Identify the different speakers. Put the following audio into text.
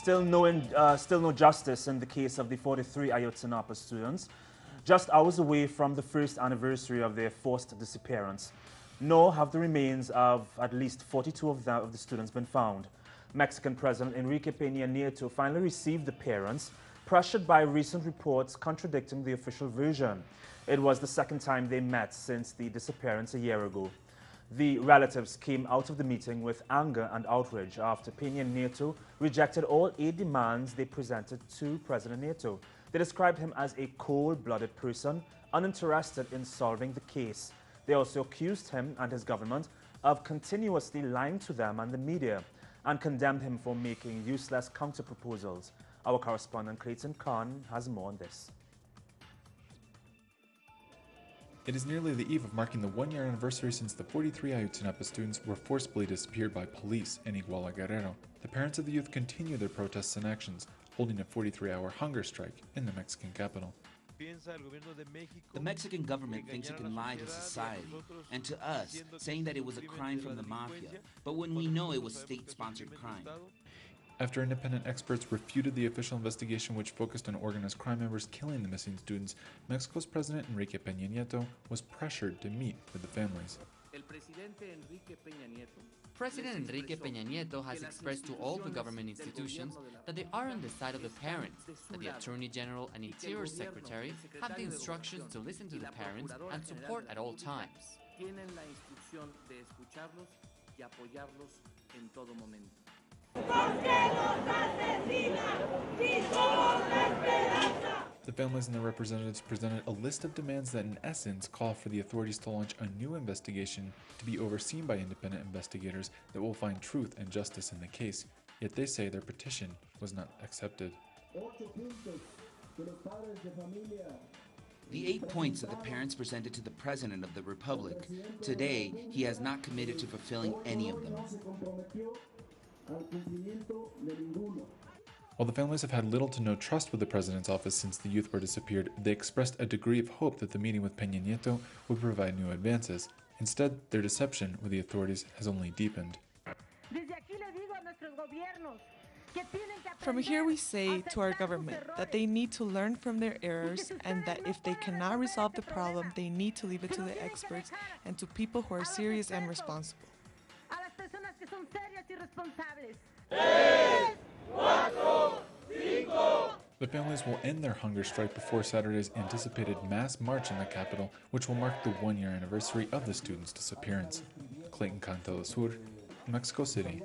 Speaker 1: Still no justice in the case of the 43 Ayotzinapa students, just hours away from the first anniversary of their forced disappearance. Nor have the remains of at least 42 of the students been found. Mexican President Enrique Peña Nieto finally received the parents, pressured by recent reports contradicting the official version. It was the second time they met since the disappearance a year ago. The relatives came out of the meeting with anger and outrage after Peña Nieto rejected all 8 demands they presented to President Nieto. They described him as a cold-blooded person, uninterested in solving the case. They also accused him and his government of continuously lying to them and the media, and condemned him for making useless counter-proposals. Our correspondent Clayton Khan has more on this.
Speaker 2: It is nearly the eve of marking the one-year anniversary since the 43 Ayotzinapa students were forcibly disappeared by police in Iguala Guerrero. The parents of the youth continue their protests and actions, holding a 43-hour hunger strike in the Mexican capital.
Speaker 3: The Mexican government thinks it can lie to society and to us, saying that it was a crime from the mafia, but when we know it was state-sponsored crime.
Speaker 2: After independent experts refuted the official investigation which focused on organized crime members killing the missing students, Mexico's President Enrique Peña Nieto was pressured to meet with the families.
Speaker 4: President Enrique Peña Nieto has expressed to all the government institutions that they are on the side of the parents, that the Attorney General and Interior Secretary have the instructions to listen to the parents and support at all times.
Speaker 2: The families and their representatives presented a list of demands that in essence call for the authorities to launch a new investigation to be overseen by independent investigators that will find truth and justice in the case, yet they say their petition was not accepted.
Speaker 3: The 8 points that the parents presented to the President of the Republic, today he has not committed to fulfilling any of them.
Speaker 2: While the families have had little to no trust with the president's office since the youth were disappeared, they expressed a degree of hope that the meeting with Peña Nieto would provide new advances. Instead, their deception with the authorities has only deepened.
Speaker 5: From here we say to our government that they need to learn from their errors and that if they cannot resolve the problem, they need to leave it to the experts and to people who are serious and responsible.
Speaker 2: The families will end their hunger strike before Saturday's anticipated mass march in the capital, which will mark the one-year anniversary of the students' disappearance. Clayton Khan, Telesur, Mexico City.